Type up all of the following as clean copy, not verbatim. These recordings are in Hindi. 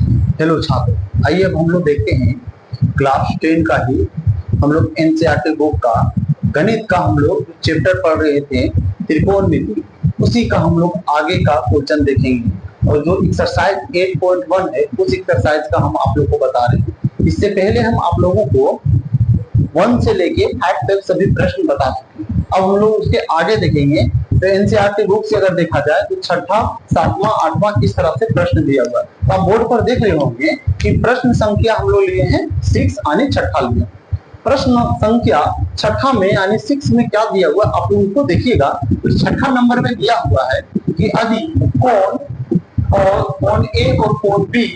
हेलो छात्र, आइए अब हम लोग देखते हैं क्लास 10 का ही हम लोग एनसीईआरटी बुक का गणित का हम लोग चैप्टर पढ़ रहे थे त्रिकोणमिति, उसी का हम लोग आगे का क्वेश्चन देखेंगे। और जो एक्सरसाइज 8.1 है उस एक्सरसाइज का हम आप लोग को बता रहे हैं। इससे पहले हम आप लोगों को 1 से लेके 5 तक सभी प्रश्न बता चुके हैं। अब हम लोग उसके आगे देखेंगे। तो एनसीईआरटी बुक से अगर देखा जाए तो 6ठा, 7वां, 8वां इस तरह से प्रश्न दिया हुआ है। तो आप बोर्ड पर देख रहे होंगे कि प्रश्न संख्या हम लोग लिए हैं 6 यानी 6ठा लिया। प्रश्न संख्या 6ठा में यानी 6 में क्या दिया हुआ आप लोग उसको देखिएगा। तो 6ठा नंबर में दिया हुआ है कि यदि कोण ए और कोण बी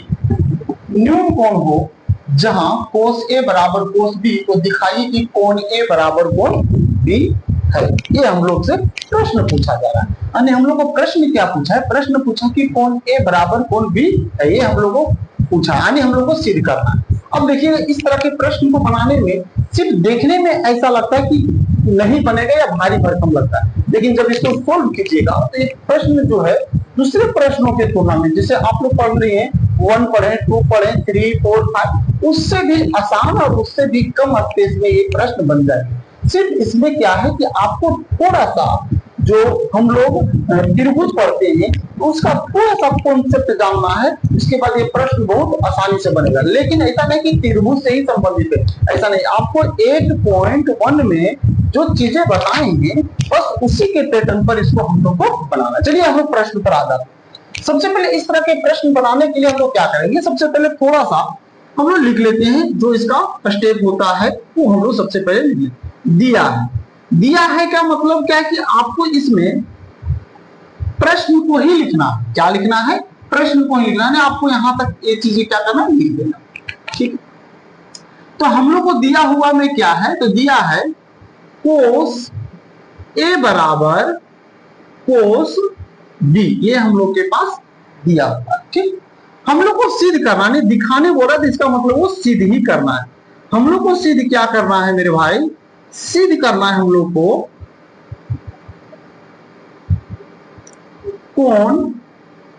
न्यून कोण हो जहां कोस ए बराबर कोस बी, तो दिखाइए कि कोण ए बराबर कोण बी है। ये हम लोग से प्रश्न पूछा जा रहा है। यानी हम लोग को प्रश्न क्या पूछा है? प्रश्न पूछा कि कोण ए बराबर कोण बी है। ये हम लोग को पूछा, यानी हम लोग को सिद्ध करना है। अब देखिए, इस तरह के प्रश्न को बनाने में सिर्फ देखने में ऐसा लगता है कि नहीं बनेगा या भारी भरकम लगता है, लेकिन जब इसको सोल्व कीजिएगा तो एक प्रश्न जो है दूसरे प्रश्नों के तुलना में, जैसे आप लोग पढ़ रहे हैं 1 पढ़े, 2 पढ़े, 3, 4, 5, उससे भी आसान और उससे भी कम स्पेस में ये प्रश्न बन जाएगा। सिर्फ इसमें क्या है कि आपको थोड़ा सा जो हम लोग त्रिभुज पढ़ते हैं उसका थोड़ा सा कॉन्सेप्ट जानना है, इसके बाद ये प्रश्न बहुत आसानी से बनेगा। लेकिन ऐसा नहीं कि त्रिभुज से ही संबंधित है, ऐसा नहीं। आपको 8.1 में जो चीजें बताएंगे बस उसी के पैटर्न पर इसको हम लोग को बनाना। चलिए हम लोग प्रश्न पर आ जाते हैं। सबसे पहले इस तरह के प्रश्न बनाने के लिए हम लोग क्या करेंगे, सबसे पहले थोड़ा सा हम लोग लिख लेते हैं जो इसका स्टेप होता है वो हम लोग सबसे पहले लिख लेते हैं। दिया है का मतलब क्या है कि आपको इसमें प्रश्न को ही लिखना है। क्या लिखना है? प्रश्न को ही लिखना है। आपको यहां तक ये चीजें क्या करना है, लिख देना। ठीक, तो हम लोग को दिया हुआ में क्या है? तो दिया है कोस ए बराबर कोस बी, ये हम लोग के पास दिया हुआ है। ठीक, हम लोग को सिद्ध करना, नहीं दिखाने बोला तो इसका मतलब वो सिद्ध ही करना है। हम लोग को सिद्ध क्या करना है मेरे भाई? सिद्ध करना है हम लोग को कोण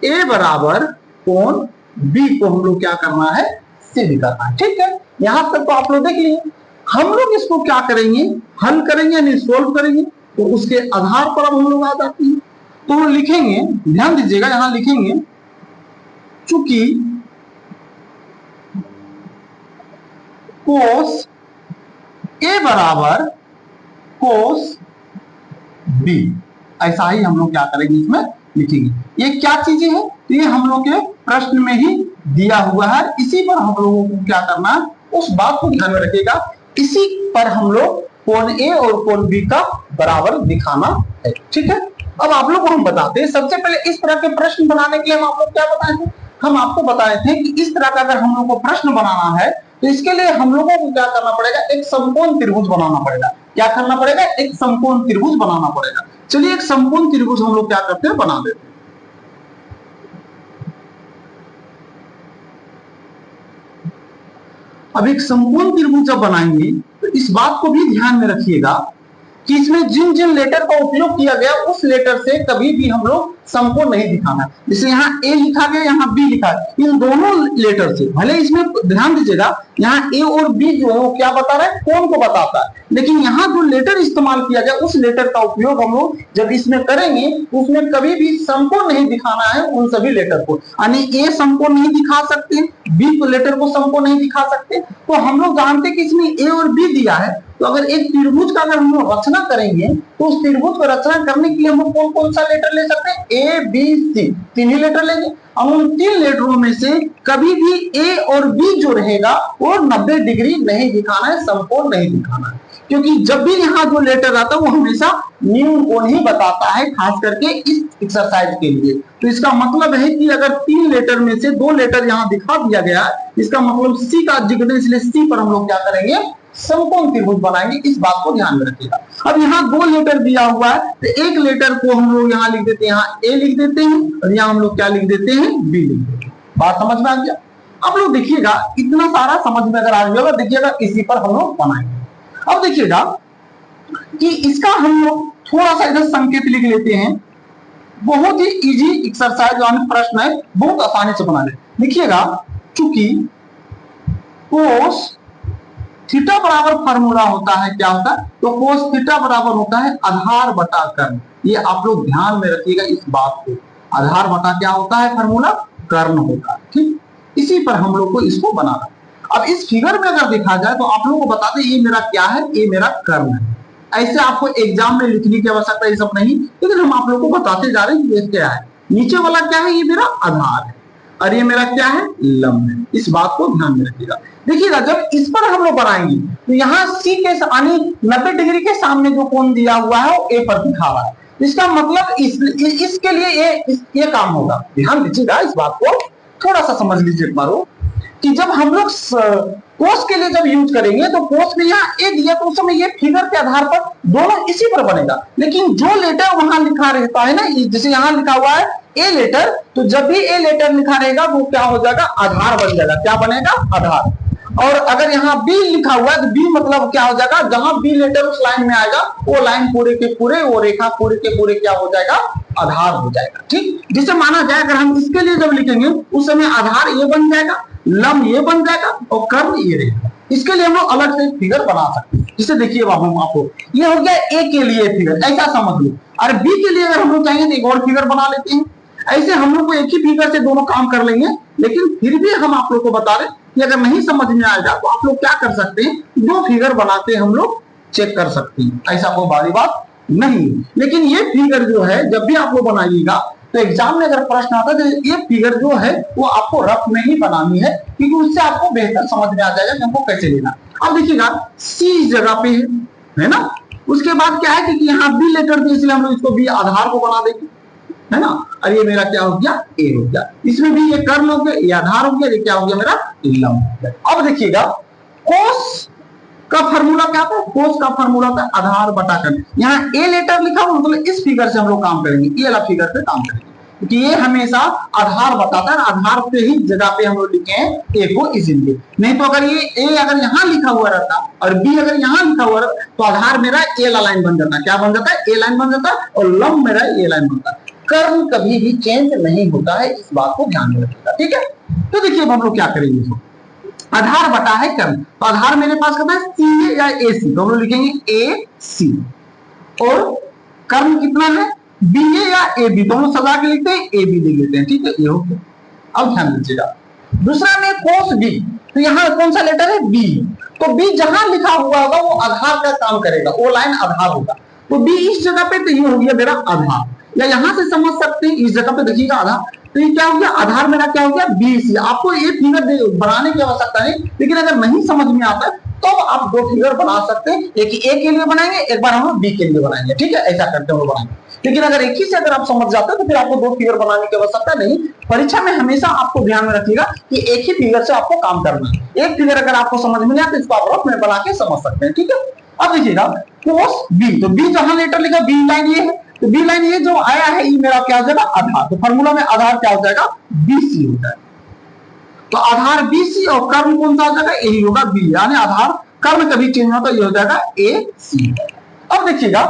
ए बराबर कोण बी को हम लोग क्या करना है? सिद्ध करना है। ठीक है, यहां तक तो आप लोग देख लिए। हम लोग इसको क्या करेंगे? हल करेंगे यानी सोल्व करेंगे। तो उसके आधार पर अब हम लोग आ जाते हैं। तो लिखेंगे, ध्यान दीजिएगा, यहां लिखेंगे चूंकि कोस ए बराबर कोस बी, ऐसा ही हम लोग क्या करेंगे इसमें लिखेंगे। ये क्या चीजें हैं? तो ये हम लोग के प्रश्न में ही दिया हुआ है। इसी पर हम लोगों को क्या करना है, उस बात को ध्यान में रखिएगा। इसी पर हम लोग कोण ए और कोण बी का बराबर दिखाना है। ठीक है, अब आप लोग को हम बताते हैं। सबसे पहले इस तरह के प्रश्न बनाने के लिए हम आप लोग क्या बताए थे? हम आपको बताए थे कि इस तरह का अगर हम लोग को प्रश्न बनाना है तो इसके लिए हम लोगों को क्या करना पड़ेगा? एक समकोण त्रिभुज बनाना पड़ेगा। क्या करना पड़ेगा? एक समकोण त्रिभुज बनाना पड़ेगा। चलिए एक समकोण त्रिभुज हम लोग क्या करते हैं, बना देते हैं। अब एक समकोण त्रिभुज जब बनाएंगे तो इस बात को भी ध्यान में रखिएगा कि इसमें जिन जिन लेटर का उपयोग किया गया उस लेटर से कभी भी हम लोग समकोण नहीं दिखाना। जैसे यहाँ ए लिखा गया, यहाँ बी लिखा है, इन दोनों लेटर से, भले इसमें ध्यान दीजिएगा यहाँ ए और बी जो है वो क्या बता रहा है? कोण को बताता है। लेकिन यहाँ जो लेटर इस्तेमाल किया गया उस लेटर का उपयोग हम लोग जब इसमें करेंगे तो उसमें कभी भी समकोण नहीं दिखाना है उन सभी लेटर को। यानी ए समकोण नहीं दिखा सकते, बी को लेटर को समकोण नहीं दिखा सकते। तो हम लोग जानते कि इसमें ए और बी दिया है, तो अगर एक त्रिभुज का अगर हम लोग रचना करेंगे तो उस त्रिभुज को रचना करने के लिए हम लोग कौन कौन सा लेटर ले सकते हैं? A B C, 3 he letter लेंगे। अब उन 3 लेटरों में से कभी भी ए और बी जो रहेगा वो 90 डिग्री नहीं दिखाना है, समकोण नहीं दिखाना है। क्योंकि जब भी यहाँ जो लेटर आता है वो हमेशा न्यून कोण ही बताता है, खास करके इस एक्सरसाइज के लिए। तो इसका मतलब है कि अगर 3 लेटर में से 2 लेटर यहाँ दिखा दिया गया, इसका मतलब सी का जिक्र, इसलिए सी पर हम लोग क्या करेंगे? समकोण त्रिभुज बनाएंगे। इस बात को ध्यान में रखिएगा। अब यहाँ 2 लेटर दिया हुआ है तो एक लेटर को हम लोग यहाँ लिख देते हैं, यहाँ ए लिख देते हैं और यहाँ हम लोग क्या लिख देते हैं? बी लिख देते हैं। बात समझ में आ गया? अब लोग देखिएगा, इतना सारा समझ में अगर आ गया, देखिएगा इसी पर हम लोग बनाएंगे। अब देखिएगा कि इसका हम लोग थोड़ा सा इधर संकेत लिख लेते हैं। बहुत ही इजी एक्सरसाइज प्रश्न है, बहुत आसानी से बना ले। देखिएगा चूंकि कोस थीटा बराबर फार्मूला होता है, क्या होता है, तो कोस थीटा बराबर होता है आधार बटा कर्ण। ये आप लोग ध्यान में रखिएगा इस बात को, आधार बटा क्या होता है, फार्मूला कर्ण होता है। ठीक, इसी पर हम लोग को इसको बनाना। अब इस फिगर में अगर देखा जाए तो आप लोगों को बता दें ये मेरा क्या है, ये मेरा कर्ण है। ऐसे आपको एग्जाम में लिखने की आवश्यकता ये सब नहीं, लेकिन हम आप लोगों को बताते जा रहे हैं ये क्या है। नीचे वाला क्या है, ये मेरा आधार है, और ये मेरा क्या है, लंब है। इस बात को ध्यान में रखिएगा। देखिएगा जब इस पर हम लोग बनाएंगे तो यहाँ सी के यानी 90 डिग्री के सामने जो कोण दिया हुआ है वो ए पर दिखा हुआ है। इसका मतलब इसके लिए ये काम होगा। ध्यान दीजिएगा इस बात को, थोड़ा सा समझ लीजिए एक बार कि जब हम लोग कोस के लिए जब यूज करेंगे तो कोस में यहाँ ए दिया तो उस समय ये फिगर के आधार पर दोनों इसी पर बनेगा। लेकिन जो लेटर वहां लिखा रहता है ना, जैसे यहाँ लिखा हुआ है ए लेटर, तो जब भी ए लेटर लिखा रहेगा वो क्या हो जाएगा, आधार बन जाएगा। क्या बनेगा, आधार। और अगर यहाँ बी लिखा हुआ है तो बी मतलब क्या हो जाएगा, जहां बी लेटर उस लाइन में आएगा वो लाइन पूरे के पूरे, वो रेखा पूरे के पूरे क्या हो जाएगा, आधार हो जाएगा। ठीक, जिसे माना जाए अगर हम इसके लिए जब लिखेंगे उस समय आधार ये बन जाएगा, लंब ये बन जाएगा और कर्ण ये रहेगा। इसके लिए हम लोग अलग से फिगर बना सकते हैं। जिसे देखिए बाबू आपको ये हो गया ए के लिए फिगर, ऐसा समझ लो। और बी के लिए अगर हम लोग चाहेंगे तो एक और फिगर बना लेते हैं। ऐसे हम लोग को एक ही फिगर से दोनों काम कर लेंगे, लेकिन फिर भी हम आप लोग को बता रहे कि अगर नहीं समझ में आएगा तो आप लोग क्या कर सकते हैं, दो फिगर बनाते हम लोग चेक कर सकते हैं। ऐसा कोई बड़ी बात नहीं। लेकिन ये फिगर जो है जब भी आप लोग बनाइएगा तो एग्जाम में अगर प्रश्न आता है तो ये फिगर जो है वो आपको रफ में ही बनानी है, क्योंकि उससे आपको बेहतर समझ में आ जाएगा कि हमको कैसे लेना। अब देखिएगा सी इस जगह पे है ना, उसके बाद क्या है कि यहाँ बी लेटर दिए इसलिए हम लोग इसको बी आधार को बना देंगे, है ना। और ये मेरा क्या हो गया, ए हो गया। इसमें भी ये कर्ण हो गया, ये आधार हो गया, ये क्या हो गया मेरा लंब हो गया। अब देखिएगा कोस का फार्मूला क्या था, कोस का फार्मूला था आधार बटा कर्ण। यहाँ ए लेटर लिखा हुआ मतलब इस फिगर से हम लोग काम करेंगे, ये वाला फिगर पे काम करेंगे, क्योंकि ये हमेशा आधार बताता है। आधार पे ही जगह पे हम लोग लिखे हैं ए को, इसीलिए। नहीं तो अगर ये ए अगर यहाँ लिखा हुआ रहता और बी अगर यहाँ लिखा हुआ रहता तो आधार मेरा ए लाइन बन जाता। क्या बन जाता है, ए लाइन बन जाता और लंब मेरा ए लाइन बनता है। कर्ण कभी भी चेंज नहीं होता है, इस बात को ध्यान में रखिएगा। ठीक है, तो देखिए हम लोग क्या करेंगे, आधार बटा है कर्ण, तो आधार मेरे पास कितना है, सी या ए सी, तो हम लोग लिखेंगे ए सी। और कर्ण कितना है, बी ए या ए बी, तो हम लोग सजा के लिखते हैं ए बी लिख लेते हैं। ठीक है, ये हो गया। अब ध्यान दीजिएगा दूसरा में कोस बी, तो यहाँ कौन सा लेटर है, बी, तो बी जहां लिखा हुआ होगा वो आधार का काम करेगा, वो लाइन आधार होगा। तो बी इस जगह पे, तो ये हो गया मेरा आधार, या यहां से समझ सकते हैं इस जगह पे देखिएगा आधार, तो ये क्या हो गया, आधार मेरा क्या हो गया बी सी। आपको ये फिगर बनाने की आवश्यकता नहीं, लेकिन अगर नहीं समझ में आता है तो आप दो फिगर बना सकते हैं, एक ए के लिए बनाएंगे, एक बार हम बी के लिए बनाएंगे। ठीक है, ऐसा करते हुए बनाएंगे। लेकिन अगर एक ही से अगर आप समझ जाते हैं तो फिर आपको दो फिगर बनाने की आवश्यकता नहीं। परीक्षा में हमेशा आपको ध्यान में रखिएगा कि एक ही फिगर से आपको काम करना है। एक फिगर अगर आपको समझ में नहीं आता तो इसको आप रफ में बना के समझ सकते हैं। ठीक है, अब देखिएगा कोस बी, तो बी जहां लेटर लिखा बी लाइन ये है, तो बी लाइन ये जो आया है ये मेरा क्या हो जाएगा, आधार। तो फॉर्मूला में आधार क्या हो जाएगा, बीसी हो जाएगा। तो आधार बीसी और कर्ण कौन सा हो जाएगा, यही होगा बी, यानी आधार कर्ण कभी चेंज होता है, ये हो जाएगा ए सी। अब देखिएगा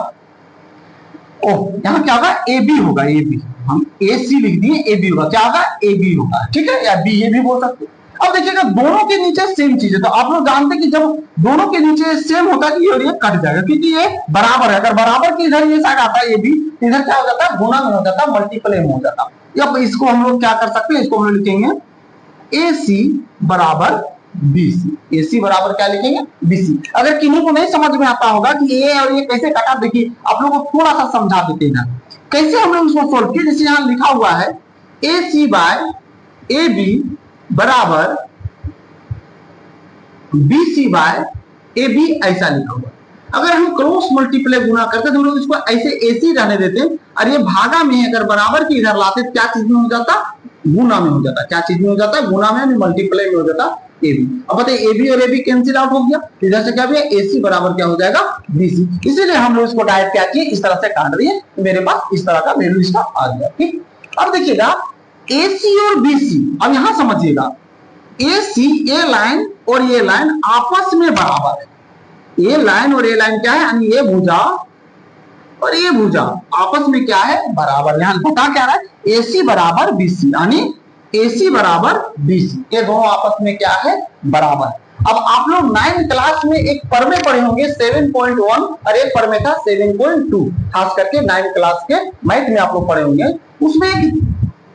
ओह यहाँ क्या होगा, ए बी होगा, ए बी, हम ए सी लिख दिए, ए बी होगा, क्या होगा ए बी होगा। ठीक है, या बी ए भी बोल सकते हैं। अब देखिएगा दोनों के नीचे सेम चीज है, तो आप लोग जानते हैं कि जब दोनों के नीचे सेम होता है तो ये कट जाएगा, क्योंकि ये बराबर है। अगर बराबर की इधर ये साइड आता है ए बी, इधर क्या हो जाता है, गुणा में हो जाता है, मल्टीप्लाई में हो जाता है। अब इसको हम लोग क्या कर सकते हैं, इसको हम लोग लिखेंगे ए सी बराबर बी सी। ए सी बराबर क्या लिखेंगे, बी सी। अगर किन्हीं को नहीं समझ में आता होगा कि ए और ये कैसे कटा, देखिए आप लोगों को थोड़ा सा समझा देते हैं कैसे हम लोग इसको सोल्व किए। जैसे यहाँ लिखा हुआ है A C by A B बराबर B C by A B, ऐसा लिखा हुआ। अगर हम क्रॉस मल्टीप्लाई गुना करते तो हम लोग इसको ऐसे ए सी रहने देते, और ये भागा में अगर बराबर की इधर लाते क्या चीज में हो जाता, गुना में हो जाता। क्या चीज में हो जाता, गुना में, मल्टीप्लाई में हो जाता ए बी। अब बताइए ए बी और ए बी कैंसिल आउट हो गया, इधर से क्या भी ए सी बराबर क्या हो जाएगा, बी सी। इसीलिए हम लोग इसको डायरेक्ट क्या किए, इस तरह से काट दिए, मेरे पास इस तरह का वैल्यू इसका आ गया। ठीक, अब देखिएगा ए सी और बी सी, अब यहां समझिएगा ए सी, ए लाइन और ये लाइन आपस में बराबर है। ये लाइन और ये लाइन क्या है, यानी ये भुजा और ये भुजा आपस में क्या है, बराबर। यहां बता क्या रहा है, ए सी बराबर बी सी, यानी AC बराबर BC, ये दोनों आपस में क्या है, बराबर। अब आप लोग 9th क्लास में एक परमे पढ़े होंगे 7.1 और एक परमे था 7.2, खास करके 9th क्लास के मैथ में आप लोग पढ़े होंगे। उसमें एक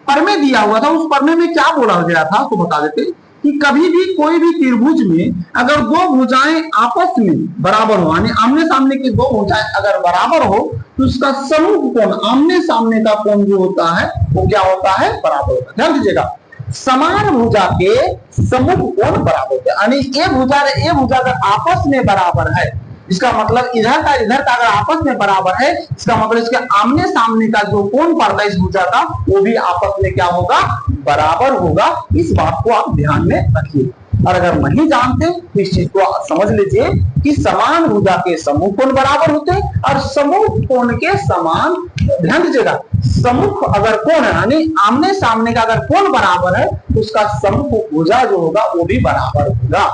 परमे दिया हुआ था, उस परमे में क्या बोला गया था तो बता देते कि कभी भी कोई भी त्रिभुज में अगर दो भुजाएं आपस में बराबर हो, यानी आमने सामने की दो भुजाएं अगर बराबर हो तो उसका समूह कोण, आमने सामने का कोण जो होता है वो क्या होता है, बराबर होता है। ध्यान दीजिएगा, समान भुजा के समूह कोण बराबर होते हैं, यानी ये भुजा अगर आपस में बराबर है, इसका मतलब इधर का अगर आपस में बराबर है, इसका मतलब इसके आमने सामने का जो कोण पड़ता है इस भुजा का वो भी आपस में क्या होगा, बराबर होगा। इस बात को आप ध्यान में रखिए। और अगर नहीं जानते तो इस चीज को समझ लीजिए कि समान भुजा के समूह कोण बराबर होते हैं और समूह कोण के समान, ध्यान दीजिएगा, समूह अगर कोण है यानी आमने सामने का अगर कोण बराबर है तो उसका समूह भुजा जो होगा वो भी बराबर होगा।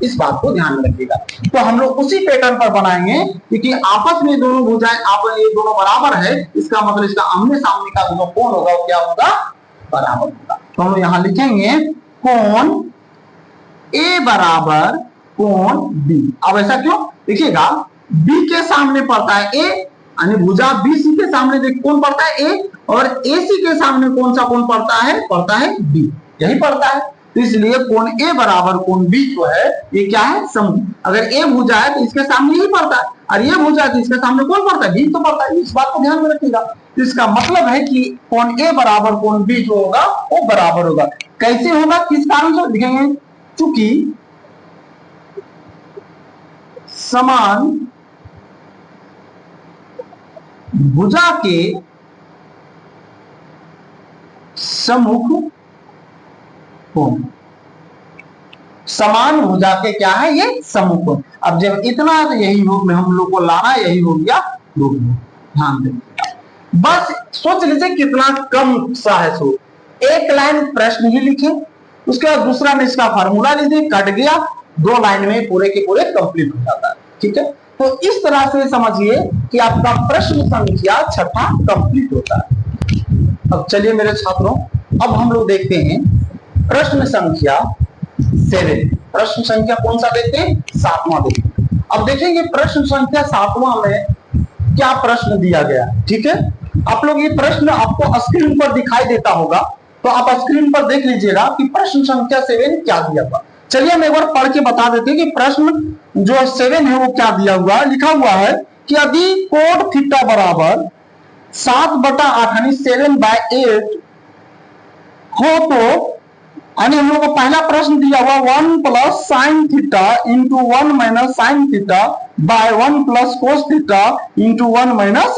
इस बात को ध्यान में रखिएगा। तो हम लोग उसी पैटर्न पर बनाएंगे क्योंकि आपस में दोनों भुजाएं ये दोनों बराबर है, इसका मतलब इसका आमने सामने का जो कोण होगा वो क्या होगा, बराबर होगा। तो हम लोग यहां लिखेंगे कोण A बराबर कोण B। अब ऐसा क्यों, देखिएगा B के सामने पड़ता है A, यानी भुजा BC के सामने देख कौन पड़ता है A, और AC के सामने कौन सा कोण पड़ता है B, यही पड़ता है। तो इसलिए कोण A बराबर कोण B जो है ये क्या है, समूह। अगर A भुजा है तो इसके सामने यही पड़ता है, और ये भुजा है तो इसके सामने कौन पड़ता है, B तो पड़ता है। इस बात को ध्यान में रखिएगा। तो इसका मतलब है कि कोण A बराबर कोण B जो होगा वो बराबर होगा। कैसे होगा, किस कारण से लिखेंगे, चूंकि समान भुजा के सम्मुख कोण, समान भुजा के क्या है ये सम्मुख कोण। अब जब इतना तो यही रूप में हम लोग को लाना, यही हो गया रूप में, ध्यान दें। बस सोच लीजिए कितना कम सा है। सो एक लाइन प्रश्न ही लिखे, उसके बाद दूसरा में इसका फार्मूला लीजिए, कट गया, 2 लाइन में पूरे के पूरे कंप्लीट हो जाता है। ठीक है, तो इस तरह से समझिए कि आपका प्रश्न संख्या 6 कंप्लीट होता है। अब चलिए मेरे छात्रों, अब हम लोग देखते हैं प्रश्न संख्या 7। प्रश्न संख्या कौन सा देखते हैं, 7वां देखते हैं। अब देखेंगे प्रश्न संख्या 7वां में क्या प्रश्न दिया गया। ठीक है, आप लोग ये प्रश्न आपको स्क्रीन पर दिखाई देता होगा, तो आप स्क्रीन पर देख लीजिएगा कि प्रश्न संख्या 7 क्या दिया हुआ। चलिए हम एक बार पढ़ के बता देते हैं कि प्रश्न जो 7 है वो क्या दिया हुआ है। लिखा हुआ है कि यदि कोण थीटा बराबर 7/8 यानी 7/8 हो तो, यानी हम लोग को पहला प्रश्न दिया हुआ 1 plus sine theta into 1 minus sine theta by 1 plus cos theta into 1 minus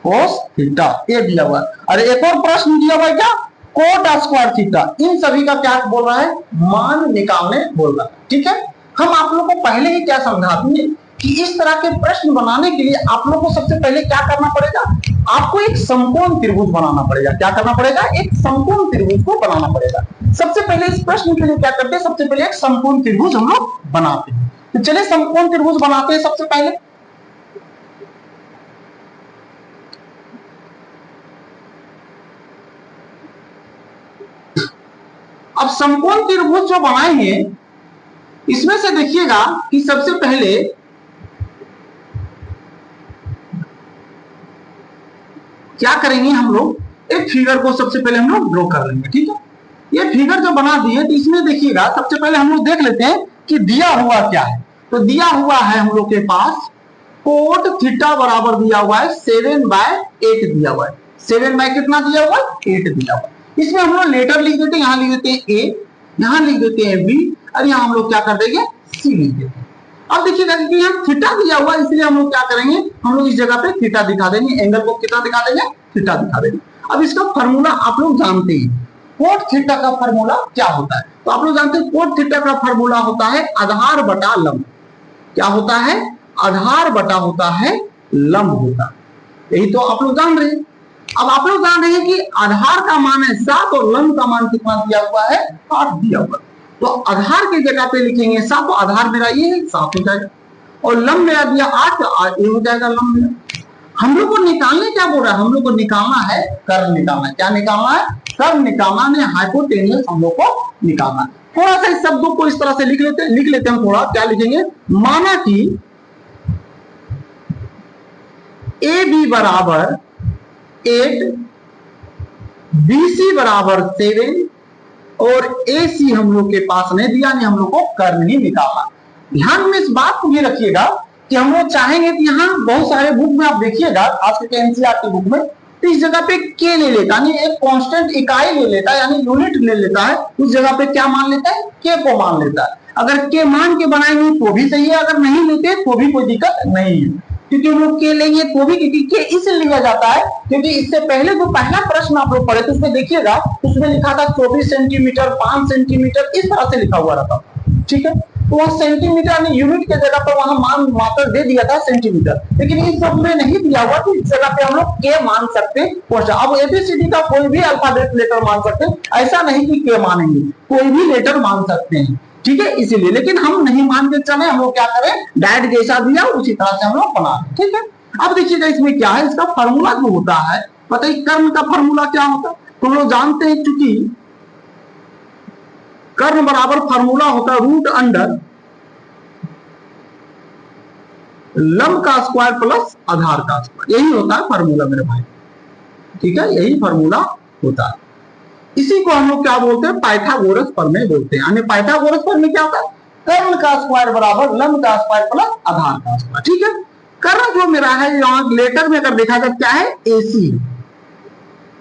cos theta, ये दिया हुआ है। अरे एक और प्रश्न दिया हुआ है क्या, कोट स्क्वायर थीटा। इन सभी का क्या बोल रहा है, मान निकालने बोल रहा है। ठीक है, हम आप लोगों को पहले ही क्या समझा दिए कि इस तरह के प्रश्न बनाने के लिए आप लोगों को सबसे पहले क्या करना पड़ेगा, आपको एक समकोण त्रिभुज बनाना पड़ेगा। क्या करना पड़ेगा, एक समकोण त्रिभुज को बनाना पड़ेगा। सबसे पहले इस प्रश्न के लिए क्या करते हैं, सबसे पहले एक समकोण त्रिभुज हम लोग बनाते हैं। तो चलिए समकोण त्रिभुज बनाते हैं सबसे पहले। अब समकोण त्रिभुज जो बनाएंगे इसमें से देखिएगा कि सबसे पहले क्या करेंगे, हम लोग एक फिगर को सबसे पहले हम लोग ड्रॉ कर लेंगे। ठीक है, ये फिगर जो बना दिए तो इसमें देखिएगा सबसे पहले हम लोग देख लेते हैं कि दिया हुआ क्या है। तो दिया हुआ है हम लोग के पास कोट थीटा बराबर दिया हुआ है 7/8 दिया हुआ है। 7 बाय कितना दिया हुआ है, 8 दिया हुआ है। इसमें हम लोग लेटर लिख देते हैं, यहां लिख देते हैं ए, यहां लिख देते हैं बी, और यहां हम लोग क्या कर देंगे, सी लिख देते हैं। अब देखिएगा कि यहाँ थीटा दिया हुआ है, इसलिए हम लोग क्या करेंगे, हम लोग इस जगह पे थीटा दिखा देंगे, एंगल को कितना दिखा देंगे, थीटा दिखा देंगे। अब इसका फार्मूला आप लोग जानते हैं, कोट थीटा का फार्मूला क्या होता है। तो आप लोग जानते हैं कोट थीटा का फार्मूला होता है आधार बटा लंब। क्या होता है, आधार बटा होता है लंब होता है। यही तो आप लोग जान रहे हैं। अब आप लोग जान रहे हैं कि आधार का मान है 7 और लंब का मान कितना दिया हुआ है, 8 दिया हुआ है। तो आधार की जगह पे लिखेंगे 7, तो आधार मेरा ये है 7 हो जाएगा, और लंब मेरा दिया 8, ये हो जाएगा लंब मेरा। हम लोग को निकालने क्या बोल रहा है, हम लोग को निकालना है कर्व निकालना। क्या निकालना है, कर्व निकालना है, हाइपोटेन्यूस हम लोग को निकालना है। थोड़ा सा इस शब्दों को इस तरह से लिख लेते हैं हम थोड़ा। क्या लिखेंगे, माना कि ए बी बराबर 8, BC बराबर 7 और AC हम लोग के पास नहीं दिया, नहीं हम लोग को कर्व नहीं निकालना। ध्यान में इस बात को भी रखिएगा कि हम लोग चाहेंगे कि यहाँ बहुत सारे बुक में आप देखिएगा, खास करके एनसीईआरटी बुक में, तो इस जगह पे के ले लेता है, यानी एक कांस्टेंट इकाई ले लेता है, यानी यूनिट ले लेता है। उस जगह पे क्या मान लेता है, के को मान लेता है। अगर के मान के बनाएंगे तो भी सही है, अगर नहीं लेते तो भी कोई दिक्कत नहीं है, क्योंकि हम लोग के लेंगे तो भी, क्योंकि के इसलिए लिया जाता है क्योंकि इससे पहले जो पहला प्रश्न आप लोग पढ़े थे उसमें देखिएगा, उसमें लिखा था 24 सेंटीमीटर, 5 सेंटीमीटर, इस तरह से लिखा हुआ रहता। ठीक है, तो वह सेंटीमीटर यानी यूनिट के जगह पर वहां मान मात्र दे दिया था सेंटीमीटर, लेकिन इस सब में नहीं दिया हुआ, तो इस जगह पे हम लोग के मान सकते हैं। अब एबीसीडी का कोई भी अल्फाबेट लेटर मान सकते हैं, ऐसा नहीं कि के मानेंगे, कोई भी लेटर मान सकते हैं। ठीक है, इसीलिए, लेकिन हम नहीं मान के चले, हम लोग क्या करें, डायरेक्ट जैसा दिया उसी तरह से हम लोग बना दें। ठीक है, अब देखिएगा इसमें क्या है, इसका फार्मूला जो होता है, पता है कर्म का फार्मूला क्या होता है, तो हम लोग जानते हैं, चूंकि कर्म बराबर फार्मूला होता है रूट अंडर लंब का स्क्वायर प्लस आधार का स्क्वायर, यही होता है फार्मूला मेरे भाई। ठीक है, यही फार्मूला होता है। इसी को हम लोग क्या बोलते हैं, पाइथागोरस प्रमेय बोलते हैं। यानी पाइथागोरस प्रमेय क्या होता है, कर्ण का स्क्वायर बराबर लंब का स्क्वायर प्लस आधार का स्क्वायर। ठीक है, कर्ण जो मेरा है यहाँ लेटर में अगर देखा जाए क्या है, AC।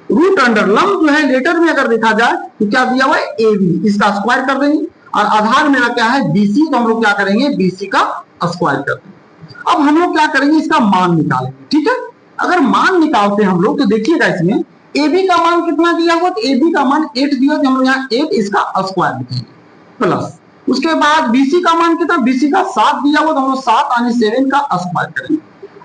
रूट अंडर लंब जो है लेटर में अगर देखा जाए तो क्या दिया हुआ है, AB, इसका स्क्वायर कर देंगे, और आधार मेरा क्या है, BC, तो हम लोग क्या करेंगे, BC का स्क्वायर कर देंगे। अब हम लोग क्या करेंगे, इसका मान निकालेंगे। ठीक है, अगर मान निकालते हैं हम लोग तो देखिएगा इसमें AB का मान कितना दिया हुआ, तो AB का मान 8 दिया, हम लोग यहाँ 8 इसका स्क्वायर लिखेंगे प्लस, उसके बाद BC का मान कितना, BC का 7 दिया हुआ, तो हम लोग 7 यानी 7 का स्क्वायर करेंगे।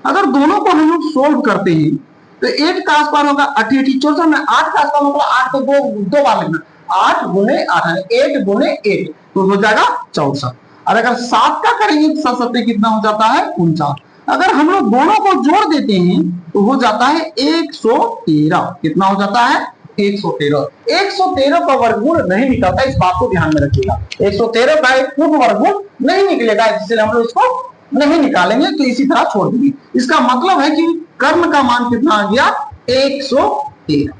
अगर दोनों को हम लोग सोल्व करते हैं तो 8 का स्क्वायर होगा 8 64 में, 8 का स्क्वायर होगा 8 को दो बार लिखना, 8 गुने 8 8 गुने 8 तो हो जाएगा 64। और अगर 7 का करेंगे तो 7 7 कितना हो जाता है, 49। अगर हम लोग दोनों को जोड़ देते हैं तो हो जाता है 113। कितना हो जाता है, 113। 113 का वर्गमूल नहीं निकलता, इस बात को ध्यान में रखिएगा। 113 का एक पूर्ण वर्गमूल नहीं निकलेगा, इसलिए हम लोग इसको नहीं निकालेंगे, तो इसी तरह छोड़ देंगे। इसका मतलब है कि कर्म का मान कितना आ गया, 113।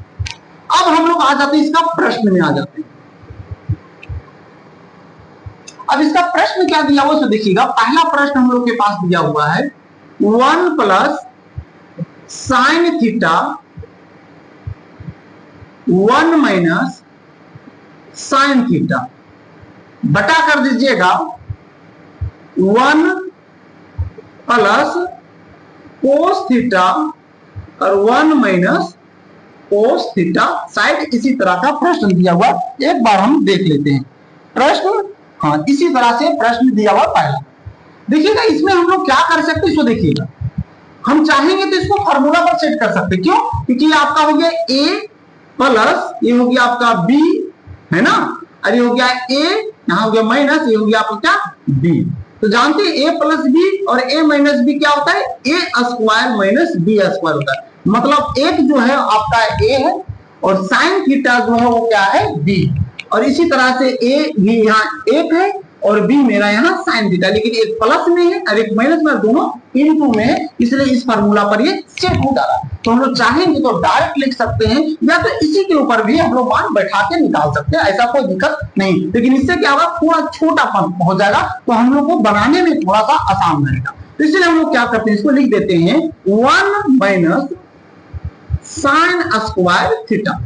अब हम लोग आ जाते हैं इसका प्रश्न में आ जाते हैं। अब इसका प्रश्न क्या दिया हुआ तो देखिएगा, पहला प्रश्न हम लोग के पास दिया हुआ है 1 plus sine theta 1 minus sine theta, बटा कर दीजिएगा 1 प्लस कोस थीटा और 1 माइनस कोस थीटा। शायद इसी तरह का प्रश्न दिया हुआ, एक बार हम देख लेते हैं प्रश्न। हाँ, इसी तरह से प्रश्न दिया हुआ पहला। देखिएगा इसमें हम लोग क्या कर सकते हैं, इसको देखिएगा, हम चाहेंगे तो इसको फार्मूला पर सेट कर सकते हैं। क्यों, क्योंकि आपका हो गया A प्लस ये हो गया आपका B, है ना, और ये हो गया A, यहाँ हो गया माइनस, ये हो गया आपका क्या, B। तो जानते हैं A प्लस B और A माइनस B क्या होता है, A square minus B square होता है। मतलब एक जो है आपका A है और साइन थीटा जो है वो क्या है, B। और इसी तरह से A भी यहाँ 1 है और B मेरा यहाँ साइन थीटा, लेकिन एक प्लस में है और एक माइनस में, दोनों इनटू में है, इसलिए इस फार्मूला पर ये सेट हो जा रहा है। तो हम लोग चाहेंगे तो डायरेक्ट लिख सकते हैं, या तो इसी के ऊपर भी हम लोग मान बैठा के निकाल सकते हैं, ऐसा कोई दिक्कत नहीं। लेकिन इससे क्या होगा, थोड़ा छोटापन हो जाएगा, तो हम लोग को बनाने में थोड़ा सा आसान रहेगा। तो इसलिए हम लोग क्या करते हैं, इसको लिख देते हैं 1 माइनस साइन स्क्वायर थीटा।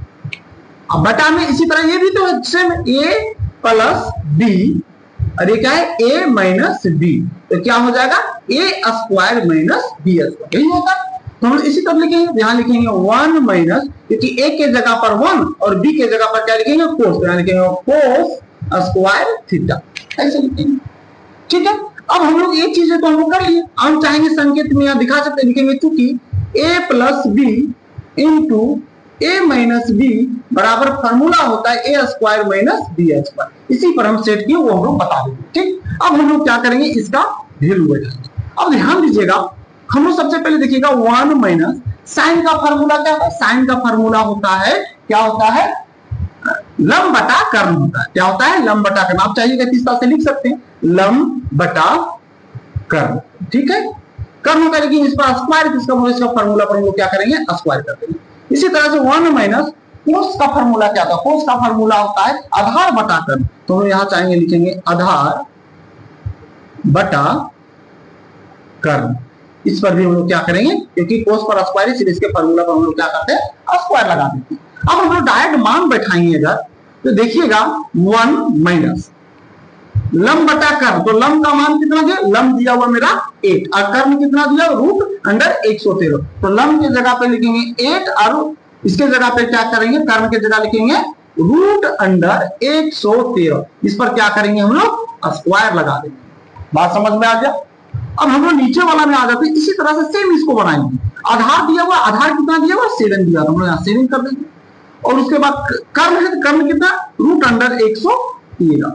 अब बटा में इसी तरह ये भी तो सेम A प्लस B और ये क्या है, A माइनस B, तो क्या हो जाएगा A square minus B square, यही होता है। तो हम इसी तरह लिखेंगे, यहाँ लिखेंगे 1 माइनस, क्योंकि A के जगह पर 1 और B के जगह पर क्या लिखेंगे, कोस, तो यहाँ लिखेंगे कोस स्क्वायर थीटा, ऐसे लिखेंगे। ठीक है, अब हम लोग ये चीजें तो हम लोग कर लिए, हम चाहेंगे संकेत में यहाँ दिखा सकते, लिखेंगे चूंकि A plus B into A minus B बराबर फार्मूला होता है A square minus B square, इसी पर हम सेट किए वो हम लोग बता देंगे। ठीक, अब हम लोग क्या करेंगे, इसका वैल्यू बैठाएंगे। अब ध्यान दीजिएगा, हम लोग सबसे पहले देखिएगा 1 माइनस साइन का फॉर्मूला क्या होता है? साइन का फॉर्मूला होता है, क्या होता है? लंब बटा कर्ण होता है। क्या होता है? लंब बटा कर्ण। आप चाहिएगा किस तरह से लिख सकते हैं, लंब बटा कर्ण, ठीक है। कर्ण होगा लेकिन इस पर स्क्वायर, इसका फॉर्मूला पर हम लोग क्या करेंगे, स्क्वायर कर देंगे। इसी तरह से 1 माइनस कोस का फॉर्मूला क्या होता है? कोस का फॉर्मूला होता है आधार बटा कर्ण। तो हम यहां चाहेंगे लिखेंगे आधार बटा कर्ण। इस पर भी हम लोग क्या करेंगे, क्योंकि कोस पर स्क्वायर है, इसके फॉर्मूला पर हम लोग क्या करते हैं, स्क्वायर लगा देते हैं। अब हम लोग डायरेक्ट मान बैठाएंगे अगर, तो देखिएगा 1 माइनस लंब बटा कर्ण। तो लंब का मान कितना दिया? लंब दिया हुआ मेरा 8 और कर्ण कितना दिया? Root under 113। तो लंब की जगह पे लिखेंगे 8 और इसके जगह पे क्या करेंगे, कर्ण की जगह लिखेंगे रूट अंडर 113। इस पर क्या करेंगे हम लोग, स्क्वायर लगा देंगे। बात समझ में आ गया? अब हम लोग नीचे वाला में आ जाते हैं। इसी तरह से सेम इसको बनाएंगे। आधार दिया हुआ, आधार कितना दिया हुआ? 7 दिया, हम लोग यहाँ 7 कर देंगे। और उसके बाद कर्ण है, तो कर्ण कितना? Root under 113।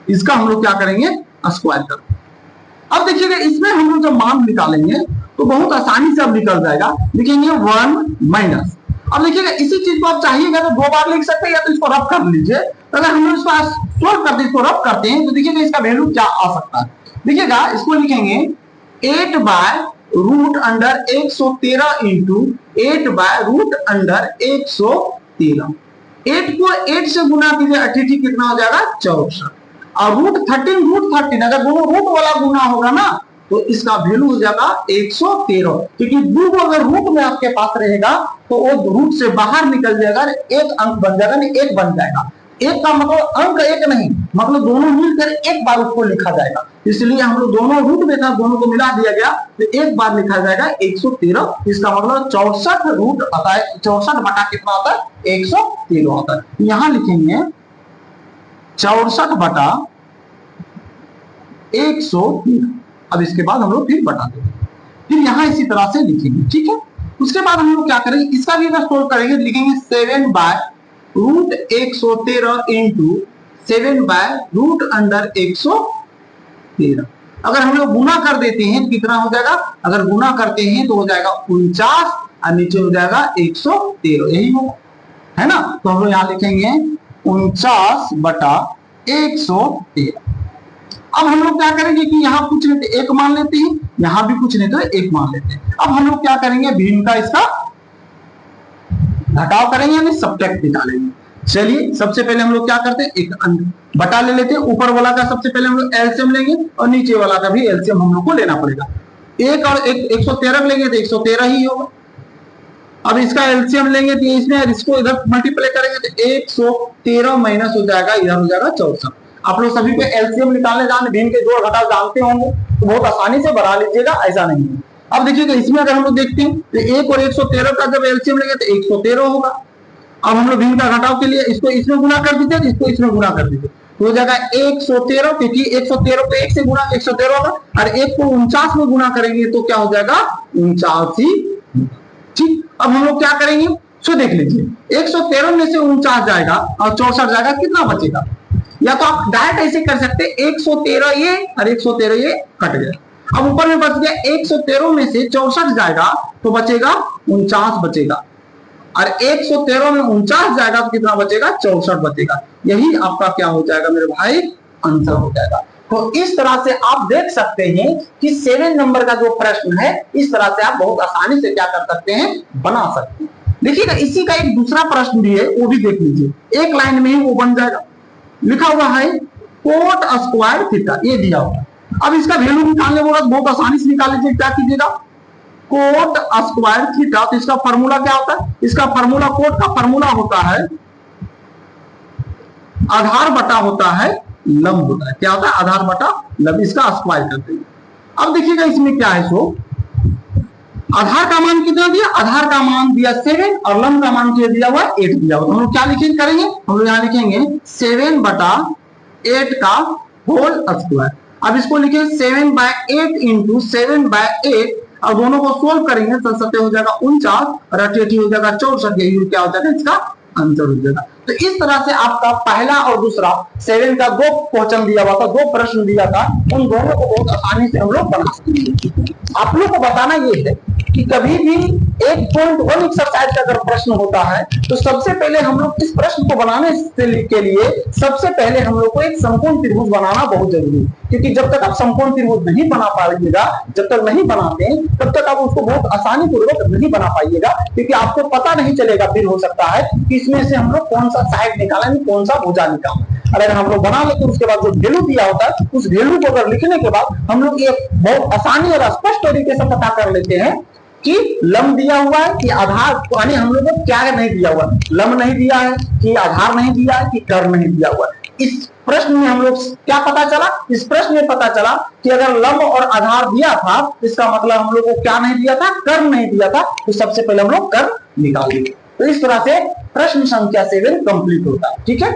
इसका हम लोग क्या करेंगे, स्क्वायर कर। अब देखिएगा इसमें हम लोग जब मान निकालेंगे तो बहुत आसानी से अब निकल जाएगा। लिखेंगे 1 माइनस। अब देखिएगा इसी चीज को आप चाहिएगा तो 2 बार लिख सकते हैं, या तो इसको रब कर लीजिए। अगर हम लोग इसको सोल्व करते हैं, इसको रब करते हैं, तो देखिएगा इसका वैल्यू क्या आ सकता है। देखिएगा इसको लिखेंगे 8 by root under 113 into 8 by root under 113। 8 को 8 से गुना कीजिए, 88 कितना हो जाएगा? 64। और रूट 13, अगर दोनों रूट वाला गुना होगा ना तो इसका वैल्यू हो जाएगा 113। क्योंकि दो अगर रूट में आपके पास रहेगा तो वो रूट से बाहर निकल जाएगा, एक अंक बन जाएगा, नहीं एक बन जाएगा। एक का मतलब अंक एक नहीं, मतलब दोनों मिलकर एक बार उसको लिखा जाएगा। इसलिए हम लोग दोनों रूट में था, दोनों को मिला दिया गया तो एक बार लिखा जाएगा 113। इसका मतलब 64 रूट आता है, 64 बटा कितना आता है? 113 आता है। यहां लिखेंगे 64 बटा 113। अब इसके बाद हम लोग फिर बटा देंगे, फिर यहां इसी तरह से लिखेंगे, ठीक है। उसके बाद हम लोग क्या करेंगे, इसका भी अगर सोल्व करेंगे लिखेंगे 7 by root 113 into 7 by root under 113। अगर हम लोग गुना कर देते हैं कितना हो जाएगा? अगर गुना करते हैं तो हो जाएगा 49 और नीचे हो जाएगा 113, यही होगा, है ना। तो हम लोग यहाँ लिखेंगे 49 बटा 113। अब हम लोग क्या करेंगे कि यहाँ कुछ नहीं तो एक मान लेते हैं, यहाँ भी कुछ नहीं तो एक मान लेते हैं। अब हम लोग क्या करेंगे, भिन्न का इसका घटाव करेंगे यानी सब्ट्रैक्ट निकालेंगे। चलिए सबसे पहले हम लोग क्या करते हैं, एक बटा ले लेते हैं। ऊपर वाला का सबसे पहले हम लोग एलसीएम लेंगे और नीचे वाला का भी एलसीएम हम लोग को लेना पड़ेगा। एक और एक 113 लेंगे तो 113 ही होगा। अब इसका एलसीएम लेंगे तो इसमें इसको इधर मल्टीप्लाई करेंगे तो 113 माइनस हो जाएगा, इधर हो जाएगा 64। आप लोग सभी पे एलसीएम निकालने जाने भिन्न के जोड़ घटाव जानते होंगे तो बहुत आसानी से बना लीजिएगा, ऐसा नहीं है। अब देखिएगा इसमें अगर हम लोग देखते हैं तो 1 और 113 का जब एलसीएम लेंगे तो 113 होगा। अब हम लोग भिन्न का घटाव के लिए इसको इसमें गुना कर दीजिए, इसको इसमें गुना कर दीजिए तो हो जाएगा 113, क्योंकि 113 को 1 से गुना 113 होगा और 1 को 49 में गुना करेंगे तो क्या हो जाएगा 49 ही। ठीक, अब हम लोग क्या करेंगे, सो देख लीजिए 113 में से 49 जाएगा और 64 जाएगा, कितना बचेगा? या तो आप डायरेक्ट ऐसे कर सकते हैं 113 ये और 113 ये कट गया। अब ऊपर में बच गया 113 में से 64 जाएगा तो बचेगा 49 बचेगा, और 113 में 49 जाएगा तो कितना बचेगा? 64 बचेगा। यही आपका क्या हो जाएगा मेरे भाई, आंसर हो जाएगा। तो इस तरह से आप देख सकते हैं कि 7 नंबर का जो प्रश्न है इस तरह से आप बहुत आसानी से क्या कर सकते हैं, बना सकते हैं। देखिएगा इसी का एक दूसरा प्रश्न भी है, वो भी देख लीजिए, एक लाइन में ही वो बन जाएगा। लिखा हुआ है कोट स्क्वायर थीटा, ये दिया हुआ है। अब इसका वैल्यू निकालने के बाद बहुत आसानी से निकाल लीजिए। क्या कीजिएगा, कोट स्क्वायर थीटा, तो इसका फॉर्मूला क्या होता है? इसका फॉर्मूला, कोट का फॉर्मूला होता है आधार बटा होता है लंब होता है। क्या होता है? आधार बटा लंब। इसका स्क्वायर करते हैं। अब देखिएगा इसमें क्या है, सो आधार का मान कितना दिया? आधार का मान दिया 7 और लंब का मान क्या दिया हुआ? 8 दिया हुआ। हम लोग क्या लिखेंगे, करेंगे हम लोग यहाँ लिखेंगे 7 बटा 8 का होल स्क्वायर। अब इसको लिखेंगे 7 बाय 8 इंटू 7 बाय 8 और दोनों को सोल्व करेंगे तो सत्य हो जाएगा 49 और 88 हो जाएगा 64। यही क्या हो जाएगा, इसका आंसर हो जाएगा। तो इस तरह से आपका पहला और दूसरा 7 का 2 क्वेश्चन दिया हुआ था, 2 प्रश्न दिया था, उन दोनों को बहुत आसानी से हम लोग बना सकते हैं। आप लोग को बताना ये है कि कभी भी 1.1 एक्सरसाइज का अगर प्रश्न होता है तो सबसे पहले हम लोग इस प्रश्न को बनाने के लिए सबसे पहले हम लोग को एक समकोण त्रिभुज बनाना बहुत जरूरी है, क्योंकि जब तक आप समकोण त्रिभुज नहीं बना पाइएगा, जब तक नहीं बनाते तब तक आप उसको बहुत आसानी पूर्वक नहीं बना पाइएगा, क्योंकि आपको पता नहीं चलेगा। फिर हो सकता है कि इसमें से हम लोग कौन सा साइड निकालें, कौन सा भुजा निकालें। अगर हम लोग बना लेते उसके बाद जो वैल्यू दिया होता है उस वैल्यू को अगर लिखने के बाद हम लोग ये बहुत आसानी और स्पष्ट तरीके से पता कर लेते हैं कि लंब दिया हुआ है कि आधार, यानी हम लोगों को क्या नहीं दिया हुआ, लंब नहीं दिया है कि आधार नहीं दिया है कि कर्ण नहीं दिया हुआ। इस प्रश्न में हम लोग क्या पता चला, इस प्रश्न में पता चला कि अगर लंब और आधार दिया था इसका मतलब हम लोग को क्या नहीं दिया था, कर्ण नहीं दिया था, तो सबसे पहले हम लोग कर्ण निकालेंगे। तो इस तरह से प्रश्न संख्या 7 कंप्लीट होता है। ठीक है।